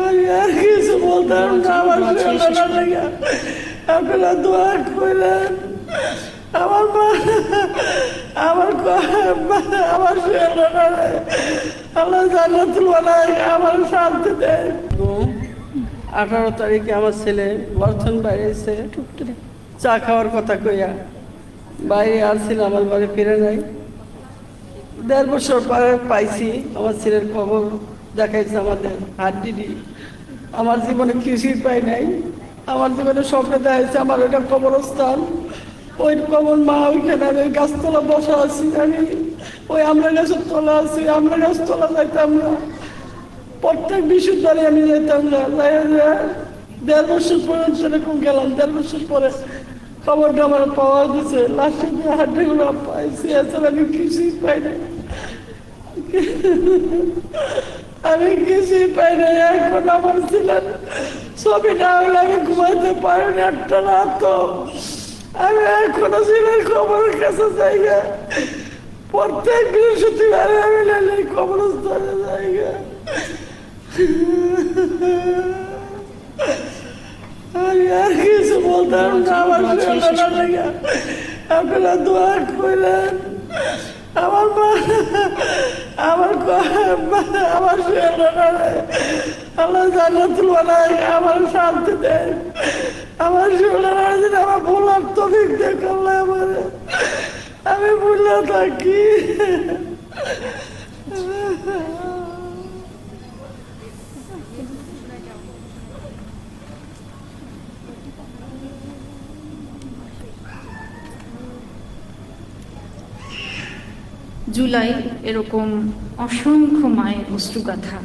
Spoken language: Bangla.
আমি আর কিছু বলতাম না, আমার শরীরটা লেগে আপনারা দোয়া করেন। আমার মা আমার আমার শরীরটা আল্লাহ জান্নাতুল বানায়, আমার শান্তি দেয়। 18 তারিখে আমার ছেলে বর্তন বাইরে এসে চা খাওয়ার কথা কইয়া বাইরে আসছিল, আমার বাড়ি ফিরে নাই। 1.5 বছর পরে পাইছি আমার ছেলের খবর, দেখাইছে আমাদের হাড্ডি। আমার জীবনে কিছুই পাই নাই, আমার জীবনে স্বপ্নে দেখাইছে আমার ওইটা কবরস্থান, ওই কবর মা ওইখানে আমি গাছতলা বসা আছি, আমি ওই আমরা গাছের তলা আছি, আমরা গাছ তলা যাইতাম না, প্রত্যেক বিশুদ্ধারে আমি যেতাম না। 1.5 বছর পরে সেরকম গেলাম, 1.5 বছর পরে খবরটা আমার পাওয়া গেছে, লাস্টের হাড্ডিগুলো পাইছি, এছাড়া আমি কিছুই পাই নাই, আমি কিছুই পাই নাই। এখন আমার ছিলেন ছবি না হলে আমি ঘুমাইতে পারিনি একটা রাত। আমি এখনো ছিলেন খবরের কাছে জায়গা, প্রত্যেক বৃহস্পতিবারে আমি কবরস্থানে জায়গা। আমি আর কিছু বলতাম না, আমার শরীরটা লেগে আপনারা দোয়া করেন। আমার মা আমার শরীরটা আল্লাহ জান্নাতুল বানায়, আমার শান্তি দেয়। আমার শরীরটা আমার ভোলার তফিক দেখাল্লাহ আমার, আমি ভুলে থাকি। জুলাই এরকম অসংখ্য মায়ের অশ্রুগাথা